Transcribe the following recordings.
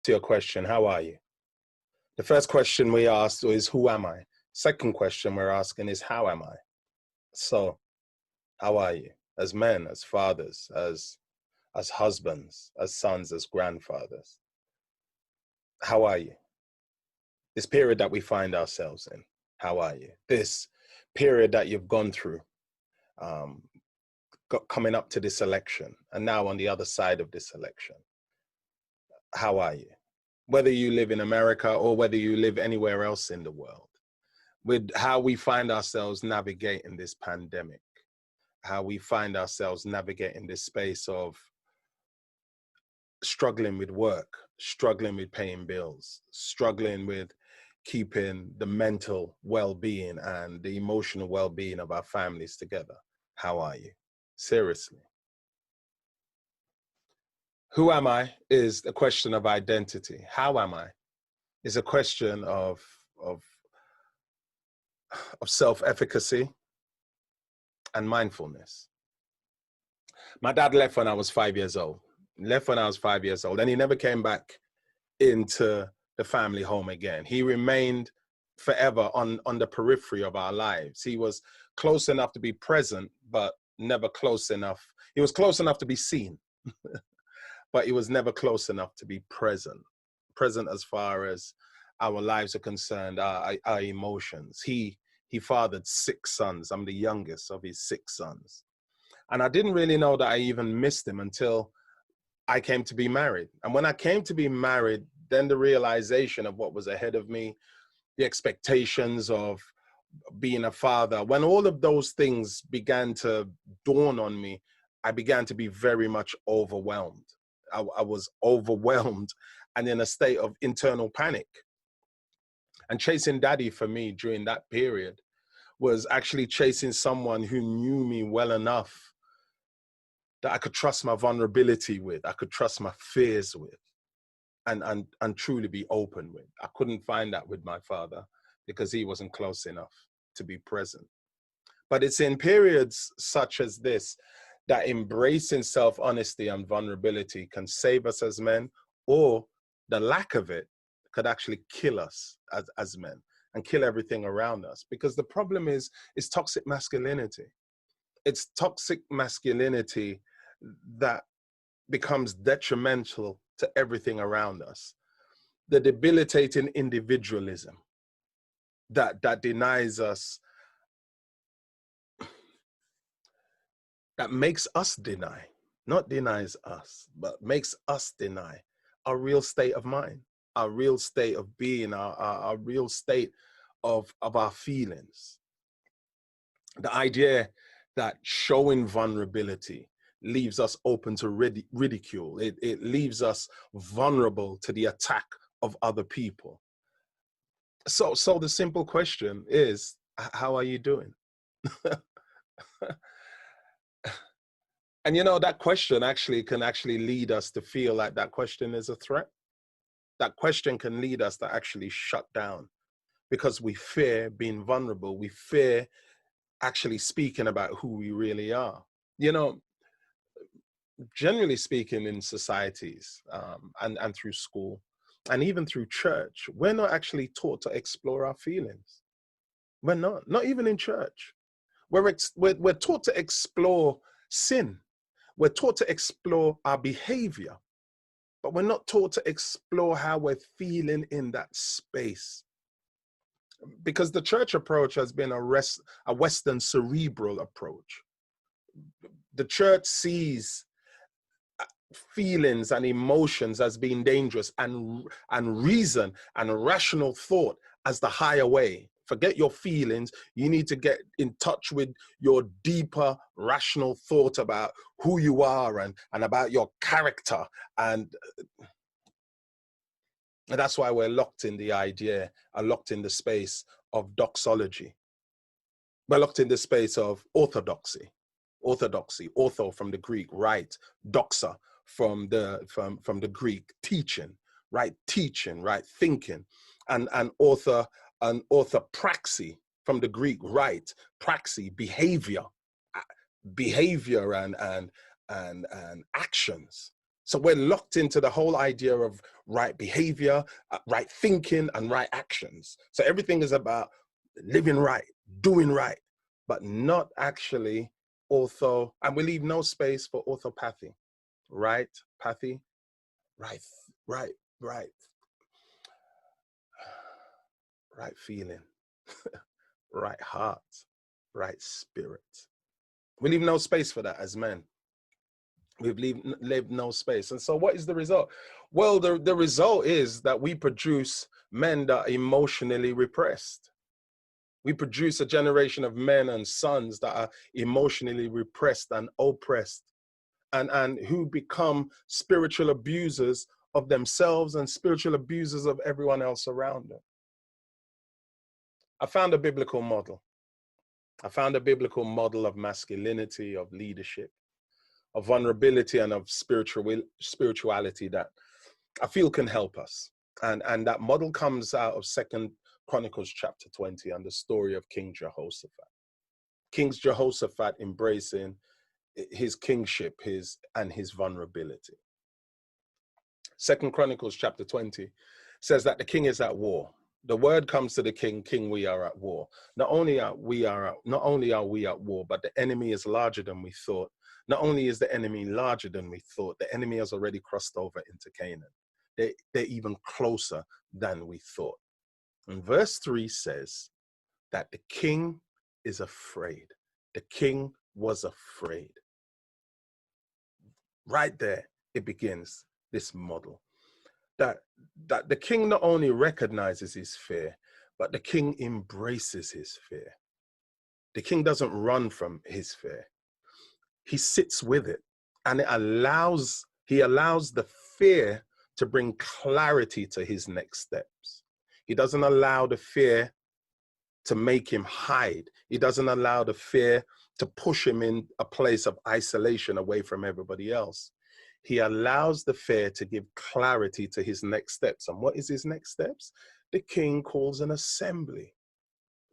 To your question, how are you? The first question we asked is, who am I? Second question we're asking is, how am I? So, how are you? As men, as fathers, as husbands, as sons, as grandfathers. How are you? This period that we find ourselves in, how are you? This period that you've gone through, coming up to this election, and now on the other side of this election, how are you? Whether you live in America or whether you live anywhere else in the world, with how we find ourselves navigating this pandemic, how we find ourselves navigating this space of struggling with work, struggling with paying bills, struggling with keeping the mental well-being and the emotional well-being of our families together. How are you? Seriously. Who am I is a question of identity. How am I is a question of self-efficacy and mindfulness. My dad left when I was 5 years old. And he never came back into the family home again. He remained forever on the periphery of our lives. He was close enough to be present, but never close enough. He was close enough to be seen, but he was never close enough to be present. Present as far as our lives are concerned, our emotions. He fathered 6 sons. I'm the youngest of his 6 sons. And I didn't really know that I even missed him until I came to be married. And when I came to be married, then the realization of what was ahead of me, the expectations of being a father, when all of those things began to dawn on me, I began to be very much overwhelmed. I was overwhelmed and in a state of internal panic. And chasing daddy for me during that period was actually chasing someone who knew me well enough that I could trust my vulnerability with, I could trust my fears with, and truly be open with. I couldn't find that with my father because he wasn't close enough to be present. But it's in periods such as this that embracing self-honesty and vulnerability can save us as men, or the lack of it could actually kill us as men and kill everything around us. Because the problem is toxic masculinity. It's toxic masculinity that becomes detrimental to everything around us. The debilitating individualism that denies us, that makes us deny, not denies us, but makes us deny our real state of mind, our real state of being, our real state of our feelings. The idea that showing vulnerability leaves us open to ridicule. It leaves us vulnerable to the attack of other people. So the simple question is, how are you doing? And you know, that question can lead us to feel like that question is a threat. That question can lead us to actually shut down because we fear being vulnerable. We fear actually speaking about who we really are. You know, generally speaking, in societies and through school and even through church, we're not actually taught to explore our feelings. We're not even in church. We're taught to explore sin. We're taught to explore our behavior, but we're not taught to explore how we're feeling in that space. Because the church approach has been a Western cerebral approach. The church sees feelings and emotions as being dangerous, and reason and rational thought as the higher way. Forget your feelings. You need to get in touch with your deeper rational thought about who you are and about your character. And that's why we're locked in the idea, locked in the space of doxology. We're locked in the space of orthodoxy. Ortho from the Greek, right? Doxa from the Greek, teaching, right? Teaching, right? Thinking, and orthopraxy from the Greek, right? Praxy, behavior and actions. So we're locked into the whole idea of right behavior, right thinking, and right actions. So everything is about living right, doing right, but not actually and we leave no space for orthopathy. Right, pathy, right, right, right, right feeling, right heart, right spirit. We leave no space for that as men. We've lived no space. And so what is the result? Well, the result is that we produce men that are emotionally repressed. We produce a generation of men and sons that are emotionally repressed and oppressed, and who become spiritual abusers of themselves and spiritual abusers of everyone else around them. I found a biblical model. I found a biblical model of masculinity, of leadership, of vulnerability, and of spirituality that I feel can help us. And that model comes out of 2 Chronicles chapter 20 and the story of King Jehoshaphat. King Jehoshaphat embracing his kingship, his vulnerability. 2 Chronicles chapter 20 says that the king is at war. The word comes to the king, King, we are at war. Not only are we at war, but the enemy is larger than we thought. Not only is the enemy larger than we thought, the enemy has already crossed over into Canaan. They're even closer than we thought. And verse 3 says that the king is afraid. The king was afraid. Right there, it begins this model. That the king not only recognizes his fear, but the king embraces his fear. The king doesn't run from his fear. He sits with it, and he allows the fear to bring clarity to his next steps. He doesn't allow the fear to make him hide. He doesn't allow the fear to push him in a place of isolation away from everybody else. He allows the fear to give clarity to his next steps. And what is his next steps? The king calls an assembly.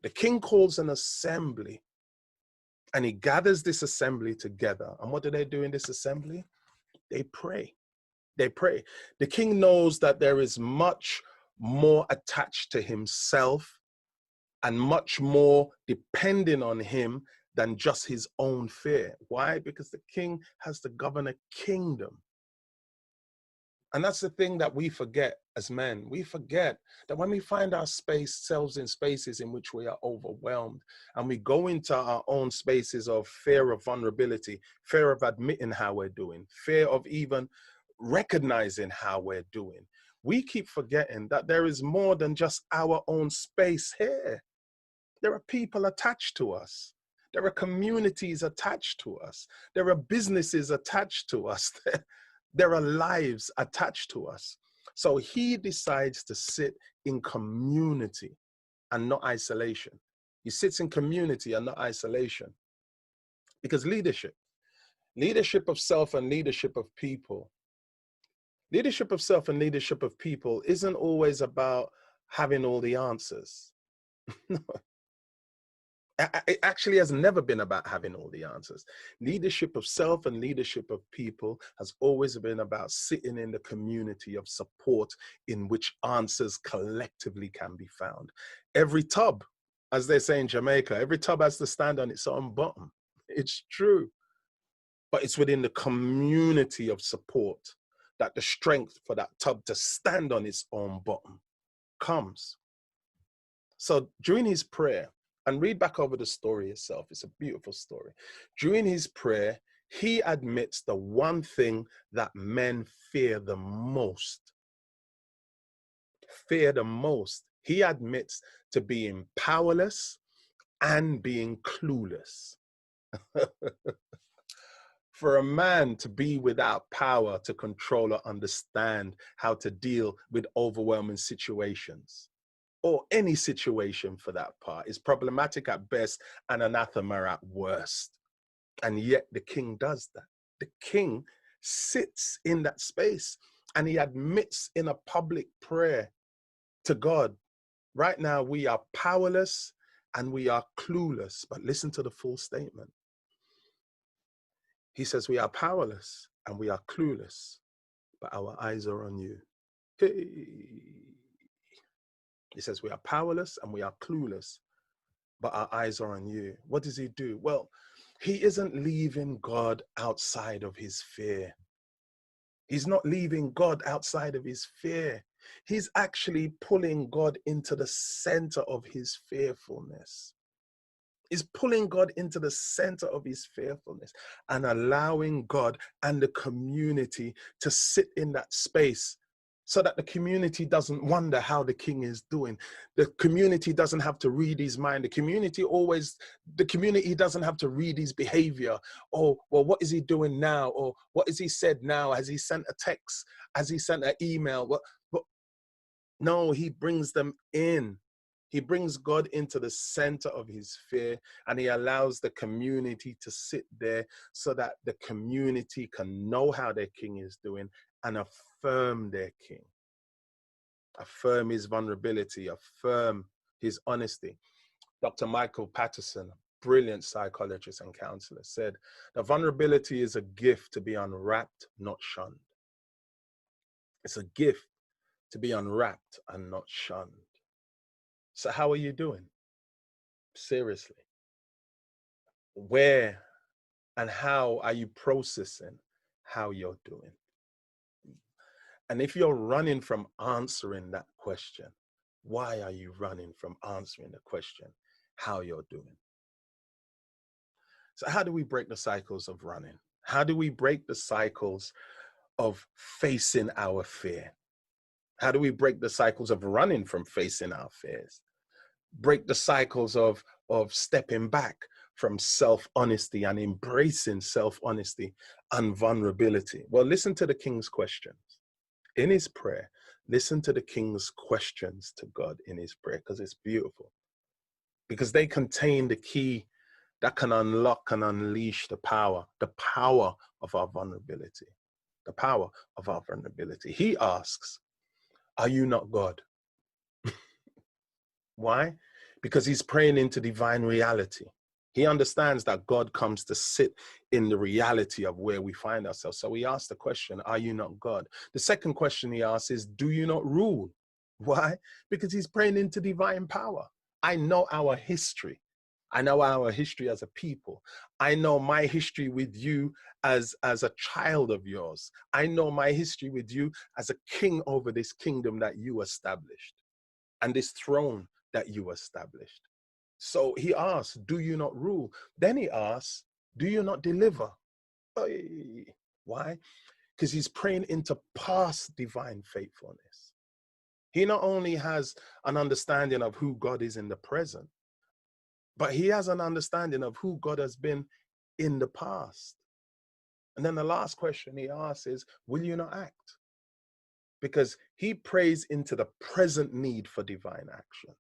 The king calls an assembly, and he gathers this assembly together. And what do they do in this assembly? They pray. They pray. The king knows that there is much more attached to himself and much more depending on him than just his own fear. Why? Because the king has to govern a kingdom. And that's the thing that we forget as men. We forget that when we find ourselves in spaces in which we are overwhelmed, and we go into our own spaces of fear of vulnerability, fear of admitting how we're doing, fear of even recognizing how we're doing, we keep forgetting that there is more than just our own space here. There are people attached to us. There are communities attached to us. There are businesses attached to us. There are lives attached to us. So he decides to sit in community and not isolation. He sits in community and not isolation. Because leadership of self and leadership of people isn't always about having all the answers. It actually has never been about having all the answers. Leadership of self and leadership of people has always been about sitting in the community of support in which answers collectively can be found. Every tub, as they say in Jamaica, every tub has to stand on its own bottom. It's true. But it's within the community of support that the strength for that tub to stand on its own bottom comes. So during his prayer, and read back over the story itself, it's a beautiful story. During his prayer, he admits the one thing that men fear the most. Fear the most. He admits to being powerless and being clueless. For a man to be without power to control or understand how to deal with overwhelming situations, or any situation for that part, is problematic at best and anathema at worst. And yet the king does that. The king sits in that space and he admits in a public prayer to God, right now we are powerless and we are clueless. But listen to the full statement. He says we are powerless and we are clueless. but our eyes are on you. Hey. He says we are powerless and we are clueless, but our eyes are on you. What does he do? Well, he isn't leaving God outside of his fear. He's not leaving God outside of his fear. He's actually pulling God into the center of his fearfulness. He's pulling God into the center of his fearfulness and allowing God and the community to sit in that space so that the community doesn't wonder how the king is doing. The community doesn't have to read his mind. The community doesn't have to read his behavior. Oh, well, what is he doing now? Or what has he said now? Has he sent a text? Has he sent an email? No, he brings them in. He brings God into the center of his fear, and he allows the community to sit there so that the community can know how their king is doing and affirm their king. Affirm his vulnerability, affirm his honesty. Dr. Michael Patterson, brilliant psychologist and counselor, said that vulnerability is a gift to be unwrapped, not shunned. It's a gift to be unwrapped and not shunned. So how are you doing? Seriously. Where and how are you processing how you're doing? And if you're running from answering that question, why are you running from answering the question, how you're doing? So how do we break the cycles of running? How do we break the cycles of facing our fear? How do we break the cycles of running from facing our fears? Break the cycles of stepping back from self-honesty and embracing self-honesty and vulnerability? Well, listen to the king's questions. In his prayer, listen to the king's questions to God in his prayer, because it's beautiful. Because they contain the key that can unlock and unleash the power of our vulnerability. The power of our vulnerability. He asks, are you not God? Why? Because he's praying into divine reality. He understands that God comes to sit in the reality of where we find ourselves. So he asks the question, are you not God? The second question he asks is, do you not rule? Why? Because he's praying into divine power. I know our history. I know our history as a people. I know my history with you as a child of yours. I know my history with you as a king over this kingdom that you established and this throne that you established. So he asks, do you not rule? Then he asks, do you not deliver? Why? Because he's praying into past divine faithfulness. He not only has an understanding of who God is in the present, but he has an understanding of who God has been in the past. And then the last question he asks is, will you not act? Because he prays into the present need for divine action.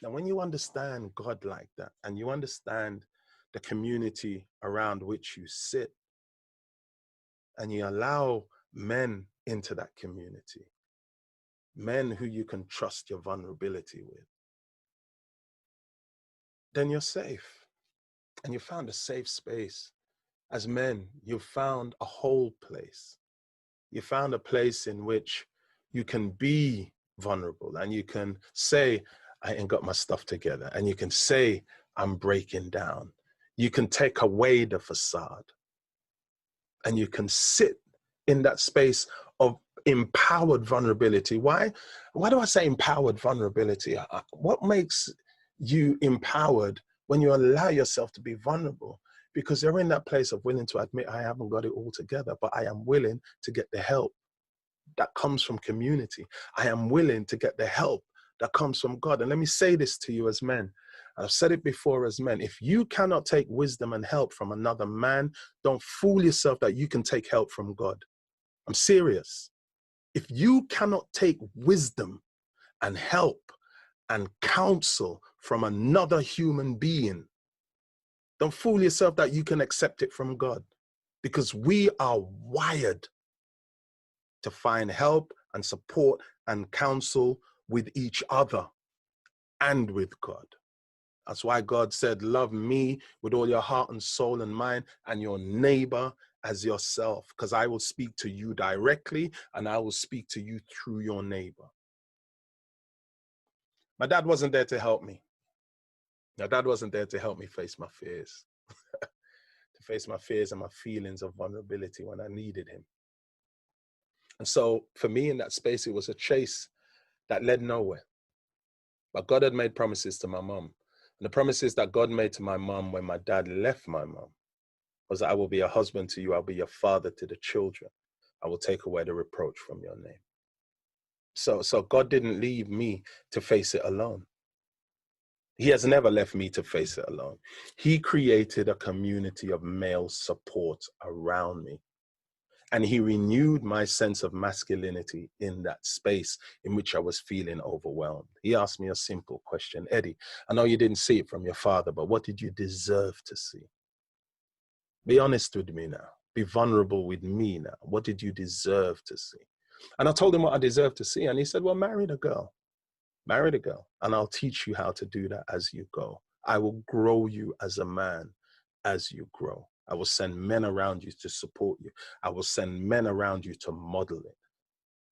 Now, when you understand God like that, and you understand the community around which you sit, and you allow men into that community, men who you can trust your vulnerability with, then you're safe. And you found a safe space. As men, you've found a whole place. You found a place in which you can be vulnerable and you can say, I ain't got my stuff together. And you can say, I'm breaking down. You can take away the facade. And you can sit in that space of empowered vulnerability. Why? Why do I say empowered vulnerability? What makes you empowered when you allow yourself to be vulnerable? Because you're in that place of willing to admit, I haven't got it all together, but I am willing to get the help that comes from community. I am willing to get the help that comes from God. And let me say this to you as men. I've said it before as men. If you cannot take wisdom and help from another man, don't fool yourself that you can take help from God. I'm serious. If you cannot take wisdom and help and counsel from another human being, don't fool yourself that you can accept it from God, because we are wired to find help and support and counsel with each other and with God. That's why God said, love me with all your heart and soul and mind, and your neighbor as yourself, because I will speak to you directly and I will speak to you through your neighbor. My dad wasn't there to help me. My dad wasn't there to help me face my fears, to face my fears and my feelings of vulnerability when I needed him. And so for me in that space, it was a chase that led nowhere. But God had made promises to my mom. And the promises that God made to my mom when my dad left my mom was that I will be a husband to you. I'll be your father to the children. I will take away the reproach from your name. So God didn't leave me to face it alone. He has never left me to face it alone. He created a community of male support around me. And he renewed my sense of masculinity in that space in which I was feeling overwhelmed. He asked me a simple question. Eddie, I know you didn't see it from your father, but what did you deserve to see? Be honest with me now. Be vulnerable with me now. What did you deserve to see? And I told him what I deserved to see. And he said, well, marry the girl. Marry the girl. And I'll teach you how to do that as you go. I will grow you as a man as you grow. I will send men around you to support you. I will send men around you to model it.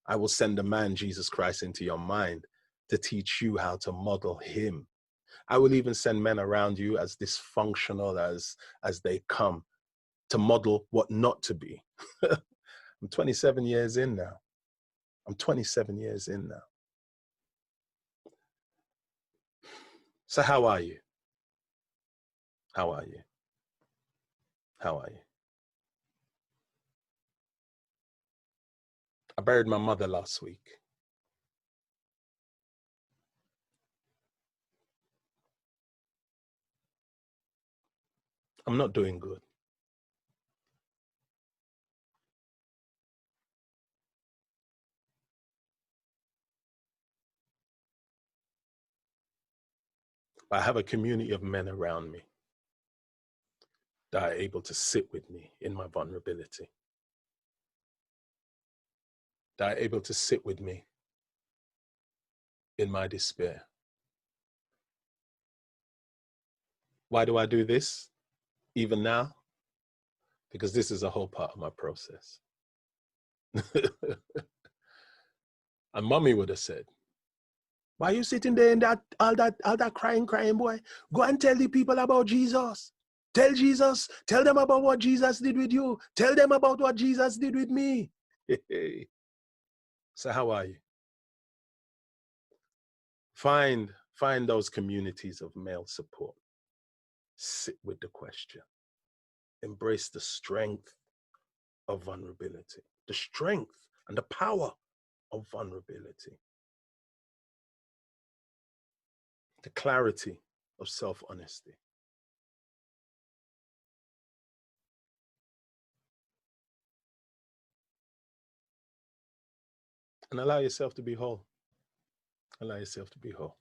I will send the man, Jesus Christ, into your mind to teach you how to model him. I will even send men around you, as dysfunctional as they come, to model what not to be. I'm 27 years in now. I'm 27 years in now. So how are you? How are you? How are you? I buried my mother last week. I'm not doing good. But I have a community of men around me that are able to sit with me in my vulnerability, that are able to sit with me in my despair. Why do I do this even now? Because this is a whole part of my process. And mommy would have said, why are you sitting there in all that crying, boy? Go and tell the people about Jesus. Tell Jesus, tell them about what Jesus did with you. Tell them about what Jesus did with me. So how are you? Find those communities of male support. Sit with the question. Embrace the strength of vulnerability, the strength and the power of vulnerability, the clarity of self-honesty. And allow yourself to be whole. Allow yourself to be whole.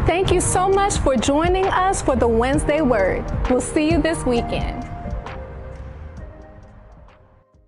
Thank you so much for joining us for the Wednesday Word. We'll see you this weekend.